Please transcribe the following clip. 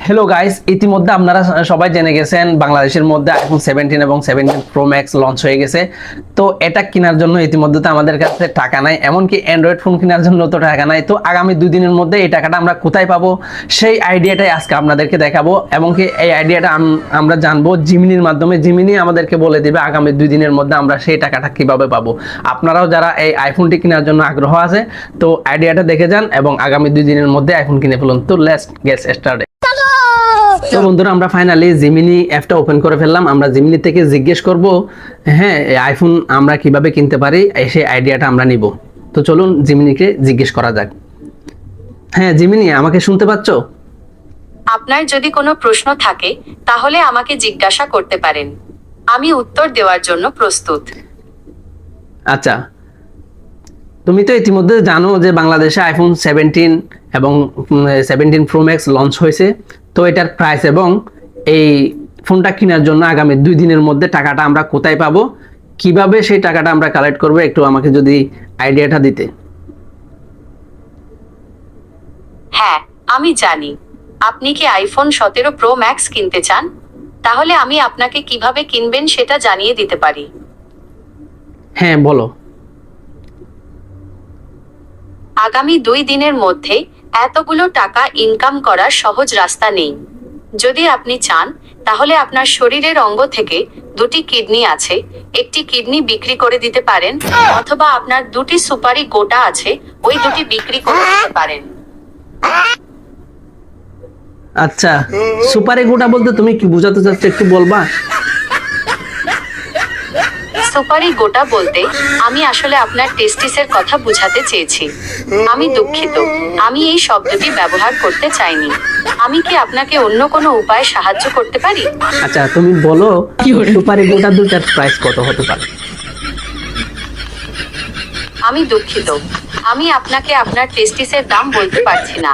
Hello guys, ইতিমধ্যে আপনারা সবাই জেনে গেছেন বাংলাদেশের মধ্যে আইফোন 17 এবং 17 প্রো ম্যাক্স লঞ্চ হয়ে গেছে। তো এটা কেনার জন্য ইতিমধ্যে তো আমাদের কাছে টাকা নাই, এমনকি অ্যান্ড্রয়েড ফোন কেনার জন্য তো টাকা নাই। তো আগামী 2 দিনের মধ্যে এই টাকাটা আমরা কোথায় পাবো সেই আইডিয়াটাই আজকে আপনাদেরকে দেখাবো, এবং কি এই আইডিয়াটা আমরা জানবো জিমিনির মাধ্যমে। জিমিনি আমাদেরকে বলে দিবে আগামী 2 দিনের মধ্যে আমরা সেই টাকাটা কিভাবে পাবো। আপনারাও যারা এই আইফোনটি কেনার জন্য আগ্রহ আছে, তো আইডিয়াটা দেখে যান এবং আগামী 2 দিনের মধ্যে আইফোন কিনে ফেলুন। তো লেটস গেট স্টার্টেড। তো বন্ধুরা, আমরা ফাইনালি জিমিনি অ্যাপটা ওপেন করে ফেললাম। আমরা জিমিনি থেকে জিজ্ঞেস করব, হ্যাঁ আইফোন আমরা কিভাবে কিনতে পারি, সেই আইডিয়াটা আমরা নিব। তো চলুন জিমিনিকে জিজ্ঞেস করা যাক। হ্যাঁ জিমিনি, আমাকে শুনতে পাচ্ছো? আপনার যদি কোনো প্রশ্ন থাকে তাহলে আমাকে জিজ্ঞাসা করতে পারেন, আমি উত্তর দেওয়ার জন্য প্রস্তুত। আচ্ছা, তুমি তো ইতিমধ্যে জানো যে বাংলাদেশে আইফোন 17 এবং 17 প্রো ম্যাক্স লঞ্চ হয়েছে। তো এটার প্রাইস এবং এই ফোনটা কেনার জন্য আগামী 2 দিনের মধ্যে টাকাটা আমরা কোথায় পাবো, কিভাবে সেই টাকাটা আমরা কালেক্ট করবো, একটু আমাকে যদি আইডিয়াটা দিতে। হ্যাঁ, আমি জানি আপনি কি আইফোন 17 প্রো ম্যাক্স কিনতে চান। তাহলে আমি আপনাকে কিভাবে কিনবেন সেটা জানিয়ে দিতে পারি। হ্যাঁ বলো। আগামী 2 দিনের মধ্যে এতগুলো টাকা ইনকাম করার সহজ রাস্তা নেই। যদি আপনি চান তাহলে আপনার শরীরের অঙ্গ থেকে 2টি কিডনি আছে, একটি কিডনি বিক্রি করে দিতে পারেন, অথবা আপনার 2টি সুপারি গোটা আছে, ওই 2টি বিক্রি করে দিতে পারেন। আচ্ছা, সুপারি গোটা বলতে তুমি কি বোঝাতে চাচ্ছ, একটু বলবা? সুপারি গোটা বলতে আমি আসলে আপনার টেস্টিসের কথা বোঝাতে চেয়েছি। আমি দুঃখিত, আমি এই শব্দটি ব্যবহার করতে চাইনি। আমি কি আপনাকে অন্য কোনো উপায়ে সাহায্য করতে পারি? আচ্ছা তুমি বলো, সুপারি গোটা দুটার প্রাইস কত হতে পারে? আমি দুঃখিত, আমি আপনাকে আপনার টেস্টিসের দাম বলতে পারছি না।